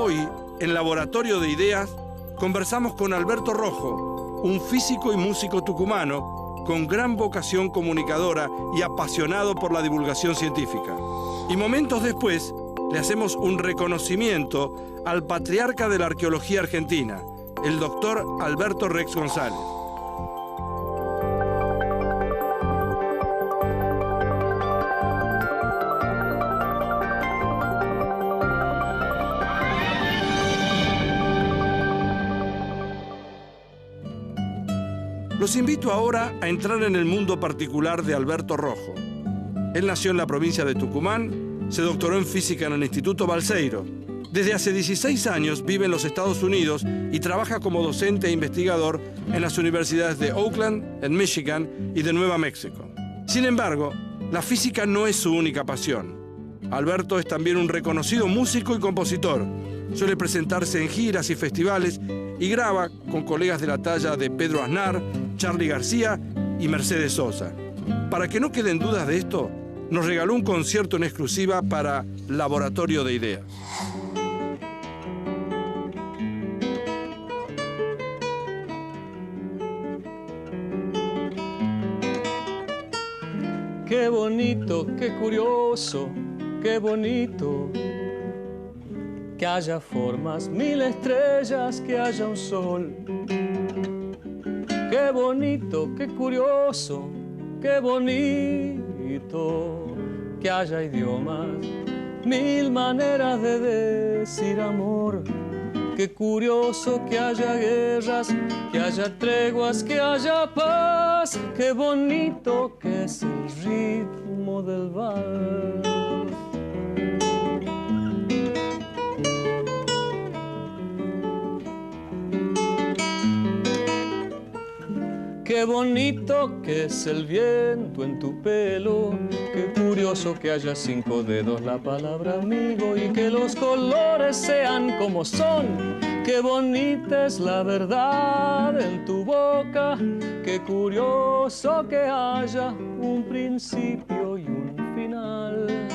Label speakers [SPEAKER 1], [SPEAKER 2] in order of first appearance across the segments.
[SPEAKER 1] Hoy, en Laboratorio de Ideas, conversamos con Alberto Rojo, un físico y músico tucumano con gran vocación comunicadora y apasionado por la divulgación científica. Y momentos después, le hacemos un reconocimiento al patriarca de la arqueología argentina, el doctor Alberto Rex González. Los invito ahora a entrar en el mundo particular de Alberto Rojo. Él nació en la provincia de Tucumán, se doctoró en física en el Instituto Balseiro. Desde hace 16 años vive en los Estados Unidos y trabaja como docente e investigador en las universidades de Oakland, en Michigan y de Nueva México. Sin embargo, la física no es su única pasión. Alberto es también un reconocido músico y compositor. Suele presentarse en giras y festivales y graba con colegas de la talla de Pedro Aznar, Charly García y Mercedes Sosa. Para que no queden dudas de esto, nos regaló un concierto en exclusiva para Laboratorio de Ideas.
[SPEAKER 2] Qué bonito, qué curioso, qué bonito. Que haya formas, mil estrellas, que haya un sol. Qué bonito, qué curioso, qué bonito. Que haya idiomas, mil maneras de decir amor. Qué curioso que haya guerras, que haya treguas, que haya paz. Qué bonito que es el ritmo del vals. Qué bonito que es el viento en tu pelo. Qué curioso que haya 5 dedos la palabra amigo y que los colores sean como son. Qué bonita es la verdad en tu boca. Qué curioso que haya un principio y un final.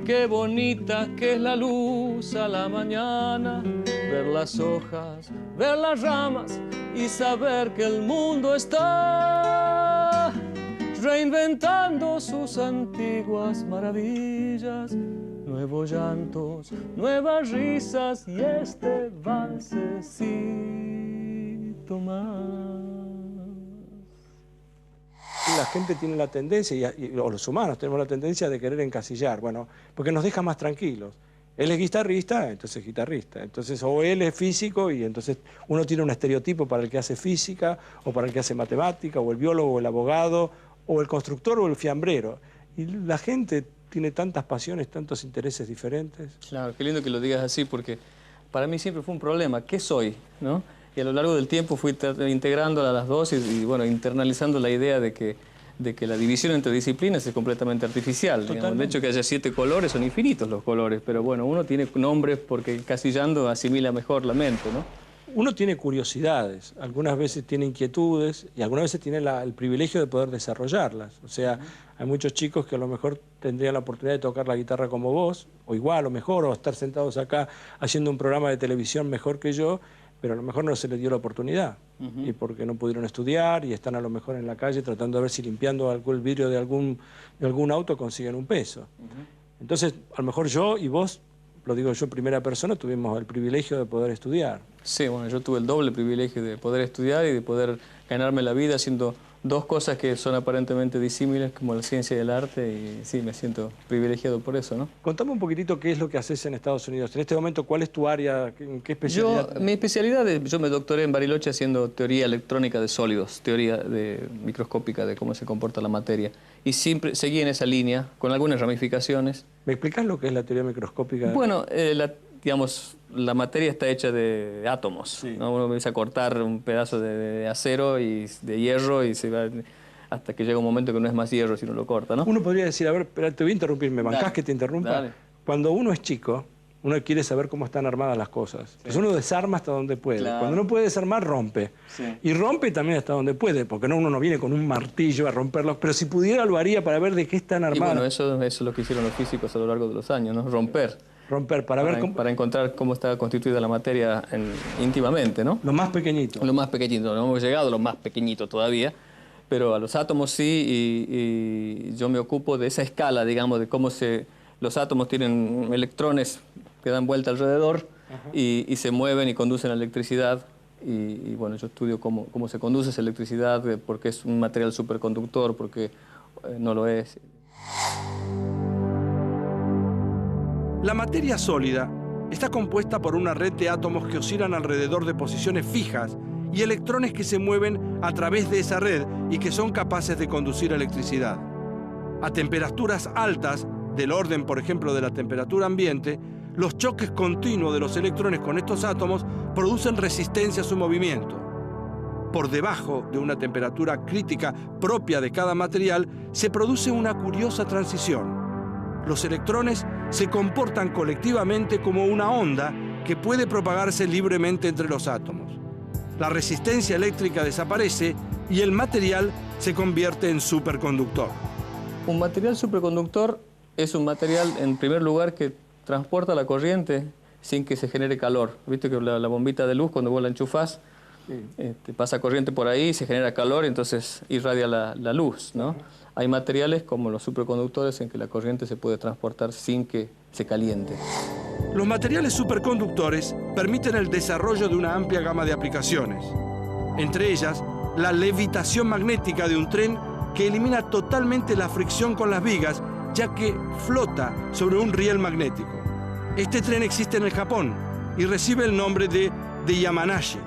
[SPEAKER 2] Qué bonita que es la luz a la mañana, ver las hojas, ver las ramas y saber que el mundo está reinventando sus antiguas maravillas. Nuevos llantos, nuevas risas y este valsecito más.
[SPEAKER 3] La gente tiene la tendencia, o los humanos tenemos la tendencia de querer encasillar, bueno, porque nos deja más tranquilos. Él es guitarrista, entonces guitarrista. Entonces, o él es físico y entonces uno tiene un estereotipo para el que hace física, o para el que hace matemática, o el biólogo, o el abogado, o el constructor, o el fiambrero. Y la gente tiene tantas pasiones, tantos intereses diferentes.
[SPEAKER 2] Claro, qué lindo que lo digas así, porque para mí siempre fue un problema. ¿Qué soy? ¿No? Y a lo largo del tiempo fui integrando a las dos y bueno, internalizando la idea de que la división entre disciplinas es completamente artificial. De hecho, que haya 7 colores, son infinitos los colores, pero bueno, uno tiene nombres porque encasillando asimila mejor la mente, ¿no?
[SPEAKER 3] Uno tiene curiosidades, algunas veces tiene inquietudes y algunas veces tiene el privilegio de poder desarrollarlas. O sea, hay muchos chicos que a lo mejor tendrían la oportunidad de tocar la guitarra como vos, o igual, o mejor, o estar sentados acá haciendo un programa de televisión mejor que yo, pero a lo mejor no se les dio la oportunidad, y porque no pudieron estudiar y están a lo mejor en la calle tratando de ver si limpiando el vidrio de algún auto consiguen un peso. Entonces, a lo mejor yo y vos, lo digo yo en primera persona, tuvimos el privilegio de poder estudiar.
[SPEAKER 2] Sí, bueno, yo tuve el doble privilegio de poder estudiar y de poder ganarme la vida haciendo dos cosas que son aparentemente disímiles, como la ciencia y el arte, y sí, me siento privilegiado por eso, ¿no?
[SPEAKER 3] Contame un poquitito qué es lo que haces en Estados Unidos. En este momento, ¿cuál es tu área? ¿En qué especialidad?
[SPEAKER 2] Mi especialidad yo me doctoré en Bariloche haciendo teoría electrónica de sólidos, teoría microscópica de cómo se comporta la materia. Y siempre seguí en esa línea, con algunas ramificaciones.
[SPEAKER 3] ¿Me explicás lo que es la teoría microscópica?
[SPEAKER 2] Bueno, digamos, la materia está hecha de átomos, sí, ¿no? Uno empieza a cortar un pedazo de acero y de hierro y se va hasta que llega un momento que no es más hierro si no lo corta, ¿no?
[SPEAKER 3] Uno podría decir, a ver, te voy a interrumpir, ¿me bancás que te interrumpa?
[SPEAKER 2] Dale.
[SPEAKER 3] Cuando uno es chico, Uno quiere saber cómo están armadas las cosas. Pues uno desarma hasta donde puede.
[SPEAKER 2] Claro.
[SPEAKER 3] Cuando no puede desarmar, rompe.
[SPEAKER 2] Sí.
[SPEAKER 3] Y rompe también hasta donde puede, porque uno no viene con un martillo a romperlos, pero si pudiera lo haría para ver de qué están
[SPEAKER 2] Y
[SPEAKER 3] armadas.
[SPEAKER 2] bueno, eso es lo que hicieron los físicos a lo largo de los años, ¿no? Romper.
[SPEAKER 3] Romper, para ver cómo...
[SPEAKER 2] Para encontrar cómo está constituida la materia íntimamente, ¿no?
[SPEAKER 3] Lo más pequeñito.
[SPEAKER 2] Lo más pequeñito, no hemos llegado a lo más pequeñito todavía, pero a los átomos sí, y yo me ocupo de esa escala, digamos, de cómo los átomos tienen electrones que dan vuelta alrededor y se mueven y conducen la electricidad. Y bueno, yo estudio cómo se conduce esa electricidad, por qué es un material superconductor, por qué no lo es.
[SPEAKER 1] La materia sólida está compuesta por una red de átomos que oscilan alrededor de posiciones fijas y electrones que se mueven a través de esa red y que son capaces de conducir electricidad. A temperaturas altas, del orden, por ejemplo, de la temperatura ambiente, los choques continuos de los electrones con estos átomos producen resistencia a su movimiento. Por debajo de una temperatura crítica propia de cada material, se produce una curiosa transición. Los electrones se comportan colectivamente como una onda que puede propagarse libremente entre los átomos. La resistencia eléctrica desaparece y el material se convierte en superconductor.
[SPEAKER 2] Un material superconductor es un material, en primer lugar, que transporta la corriente sin que se genere calor. Viste que la bombita de luz, cuando vos la enchufás, pasa corriente por ahí, se genera calor y entonces irradia la luz, ¿no? Hay materiales como los superconductores en que la corriente se puede transportar sin que se caliente.
[SPEAKER 1] Los materiales superconductores permiten el desarrollo de una amplia gama de aplicaciones. Entre ellas, la levitación magnética de un tren que elimina totalmente la fricción con las vigas, ya que flota sobre un riel magnético. Este tren existe en el Japón y recibe el nombre de Yamanashi.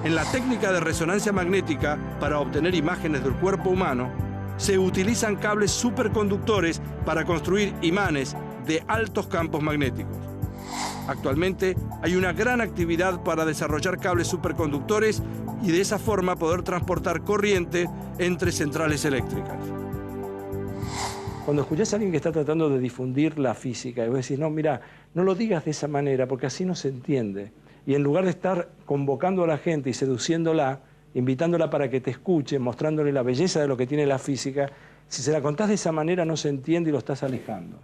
[SPEAKER 1] En la técnica de resonancia magnética para obtener imágenes del cuerpo humano, se utilizan cables superconductores para construir imanes de altos campos magnéticos. Actualmente hay una gran actividad para desarrollar cables superconductores y de esa forma poder transportar corriente entre centrales eléctricas.
[SPEAKER 3] Cuando escuchás a alguien que está tratando de difundir la física y vos decís, no, mira, no lo digas de esa manera porque así no se entiende. Y en lugar de estar convocando a la gente y seduciéndola, invitándola para que te escuche, mostrándole la belleza de lo que tiene la física, si se la contás de esa manera no se entiende y lo estás alejando.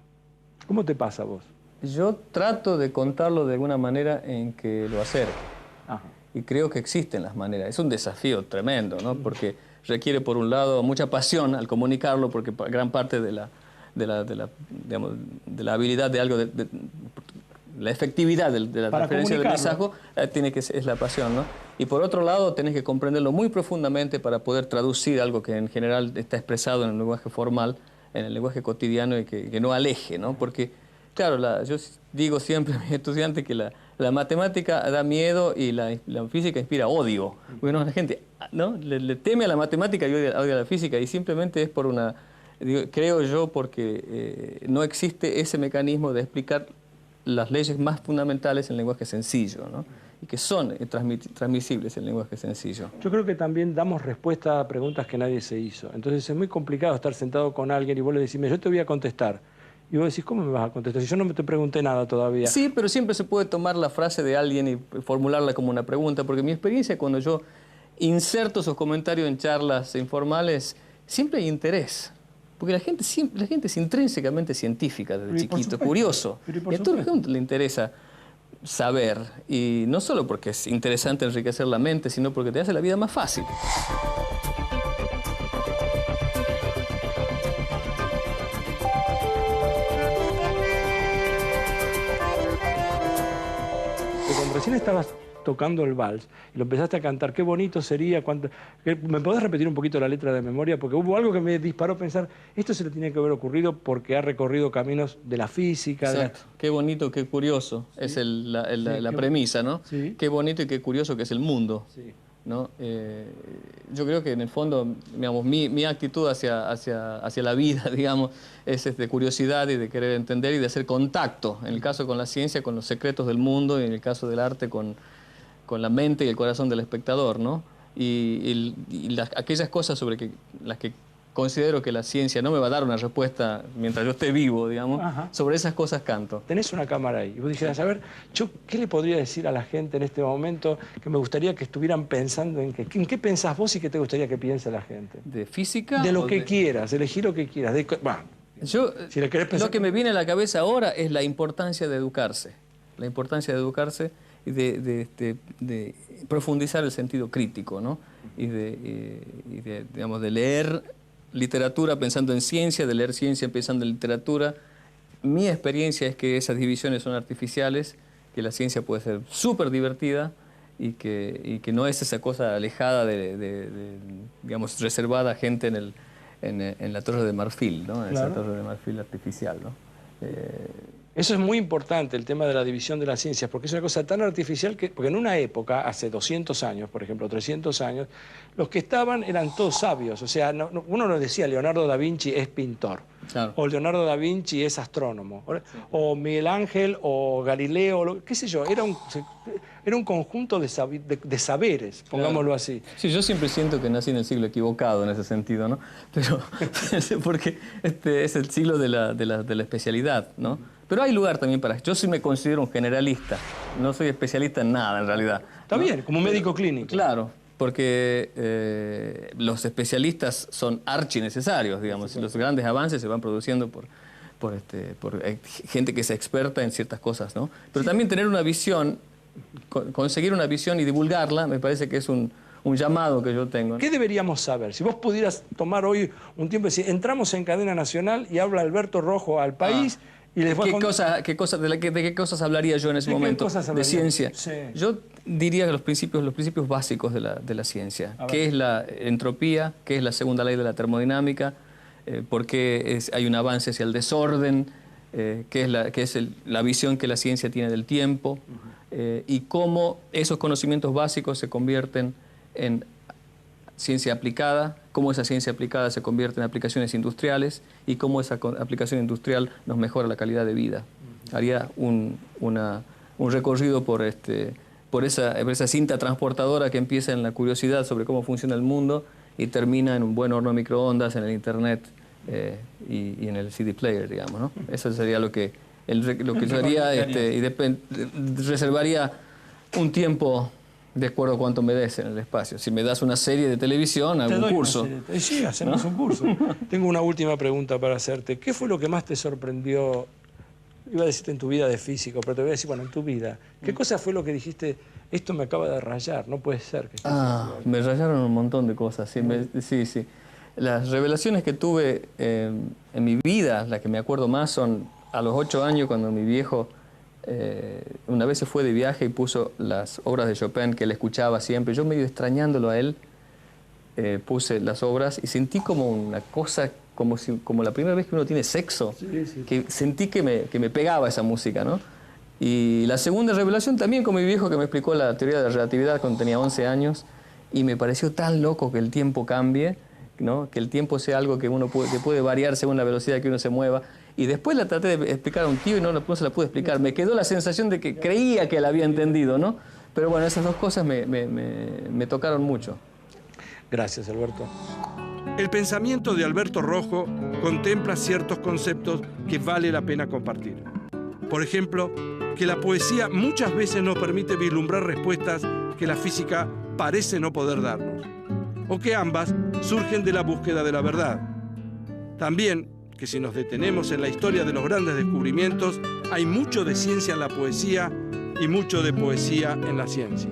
[SPEAKER 3] ¿Cómo te pasa a vos?
[SPEAKER 2] Yo trato de contarlo de alguna manera en que lo acerque.
[SPEAKER 3] Ajá.
[SPEAKER 2] Y creo que existen las maneras. Es un desafío tremendo, ¿no? Porque requiere, por un lado, mucha pasión al comunicarlo, porque gran parte de la habilidad de algo, la efectividad de la transferencia del mensaje es la pasión, ¿no? Y por otro lado, tenés que comprenderlo muy profundamente para poder traducir algo que en general está expresado en el lenguaje formal, en el lenguaje cotidiano y que no aleje, ¿no? Porque, claro, yo digo siempre a mis estudiantes que la matemática da miedo y la física inspira odio. Bueno, la gente, ¿no? le teme a la matemática y odia a la física, y simplemente es por creo yo, porque no existe ese mecanismo de explicar las leyes más fundamentales en lenguaje sencillo, ¿no? Y que son transmisibles en lenguaje sencillo.
[SPEAKER 3] Yo creo que también damos respuesta a preguntas que nadie se hizo. Entonces es muy complicado estar sentado con alguien y vos le decís, yo te voy a contestar. Y vos decís, ¿cómo me vas a contestar? Si yo no te pregunté nada todavía.
[SPEAKER 2] Sí, pero siempre se puede tomar la frase de alguien y formularla como una pregunta, porque mi experiencia cuando yo inserto esos comentarios en charlas informales, siempre hay interés. Porque la gente es intrínsecamente científica desde chiquito, curioso. Y a todo el mundo le interesa saber. Y no solo porque es interesante enriquecer la mente, sino porque te hace la vida más fácil.
[SPEAKER 3] Cuando recién estabas tocando el vals y lo empezaste a cantar, qué bonito sería. ¿Me podés repetir un poquito la letra de memoria? Porque hubo algo que me disparó a pensar, esto se le tiene que haber ocurrido porque ha recorrido caminos de la física.
[SPEAKER 2] Exacto. Qué bonito, qué curioso, sí. Es la premisa, ¿no? Sí. Qué bonito y qué curioso que es el mundo. Sí. ¿No? Yo creo que en el fondo, digamos, mi actitud hacia la vida, digamos, es de curiosidad y de querer entender y de hacer contacto. En el caso con la ciencia, con los secretos del mundo, y en el caso del arte, con la mente y el corazón del espectador, ¿no? Y aquellas cosas sobre las que considero que la ciencia no me va a dar una respuesta mientras yo esté vivo, digamos, sobre esas cosas canto.
[SPEAKER 3] Tenés una cámara ahí y vos dijeras, a ver, yo qué le podría decir a la gente en este momento que me gustaría que estuvieran pensando en qué pensás vos y qué te gustaría que piense la gente.
[SPEAKER 2] ¿De física?
[SPEAKER 3] De lo que quieras, elegí lo que quieras. Si le querés pensar...
[SPEAKER 2] Lo que me viene a la cabeza ahora es la importancia de educarse. La importancia de educarse y de profundizar el sentido crítico, ¿no? Y digamos, de leer literatura pensando en ciencia, de leer ciencia pensando en literatura. Mi experiencia es que esas divisiones son artificiales, que la ciencia puede ser súper divertida y que no es esa cosa alejada digamos, reservada a gente en la Torre de Marfil, ¿no? En esa Torre de Marfil artificial, ¿no?
[SPEAKER 3] Eso es muy importante, el tema de la división de las ciencias, porque es una cosa tan artificial que... Porque en una época, hace 200 años, por ejemplo, 300 años, los que estaban eran todos sabios. O sea, uno no decía Leonardo da Vinci es pintor, claro, o Leonardo da Vinci es astrónomo, o Miguel Ángel o Galileo, qué sé yo, era un conjunto de saberes, pongámoslo así.
[SPEAKER 2] Sí, yo siempre siento que nací en el siglo equivocado en ese sentido, ¿no? Pero porque es el siglo de la especialidad, ¿no? Pero hay lugar también para... Yo sí me considero un generalista, no soy especialista en nada en realidad.
[SPEAKER 3] Está bien, como un médico clínico.
[SPEAKER 2] Claro, porque los especialistas son archinecesarios, digamos. Los grandes avances se van produciendo por gente que es experta en ciertas cosas, ¿no? Pero también tener una visión, conseguir una visión y divulgarla, me parece que es un llamado que yo tengo, ¿no?
[SPEAKER 3] ¿Qué deberíamos saber? Si vos pudieras tomar hoy un tiempo y decir, entramos en cadena nacional y habla Alberto Rojo al país... Y ¿De qué cosas hablaría yo en ese momento? ¿De ciencia? Sí.
[SPEAKER 2] Yo diría que los principios básicos de la ciencia. ¿Qué es la entropía? ¿Qué es la segunda ley de la termodinámica? ¿Por qué hay un avance hacia el desorden? ¿Qué es la visión que la ciencia tiene del tiempo? Y cómo esos conocimientos básicos se convierten en ciencia aplicada, cómo esa ciencia aplicada se convierte en aplicaciones industriales y cómo esa aplicación industrial nos mejora la calidad de vida. Haría un recorrido por esa cinta transportadora que empieza en la curiosidad sobre cómo funciona el mundo y termina en un buen horno de microondas, en el internet y en el CD player, digamos, ¿no? Eso sería lo que yo haría y reservaría un tiempo de acuerdo a cuánto me des en el espacio. Si me das una serie de televisión, hago un curso.
[SPEAKER 3] Sí, hacemos un curso. Tengo una última pregunta para hacerte. ¿Qué fue lo que más te sorprendió? Iba a decirte en tu vida de físico, pero te voy a decir, bueno, en tu vida. ¿Qué cosa fue lo que dijiste, esto me acaba de rayar, no puede ser?
[SPEAKER 2] Me rayaron un montón de cosas. Sí. Las revelaciones que tuve en mi vida, las que me acuerdo más, son a los 8 años cuando mi viejo... una vez se fue de viaje y puso las obras de Chopin que él escuchaba siempre. Yo medio extrañándolo a él, puse las obras y sentí como una cosa, como la primera vez que uno tiene sexo, que sentí que me pegaba esa música, ¿no? Y la segunda revelación también con mi viejo que me explicó la teoría de la relatividad cuando tenía 11 años y me pareció tan loco que el tiempo cambie, ¿no? Que el tiempo sea algo que puede variar según la velocidad que uno se mueva. Y después la traté de explicar a un tío y no se la pude explicar. Me quedó la sensación de que creía que la había entendido, ¿no? Pero bueno, esas dos cosas me tocaron mucho.
[SPEAKER 3] Gracias, Alberto.
[SPEAKER 1] El pensamiento de Alberto Rojo contempla ciertos conceptos que vale la pena compartir. Por ejemplo, que la poesía muchas veces nos permite vislumbrar respuestas que la física parece no poder darnos, o que ambas surgen de la búsqueda de la verdad. También que si nos detenemos en la historia de los grandes descubrimientos, hay mucho de ciencia en la poesía y mucho de poesía en la ciencia.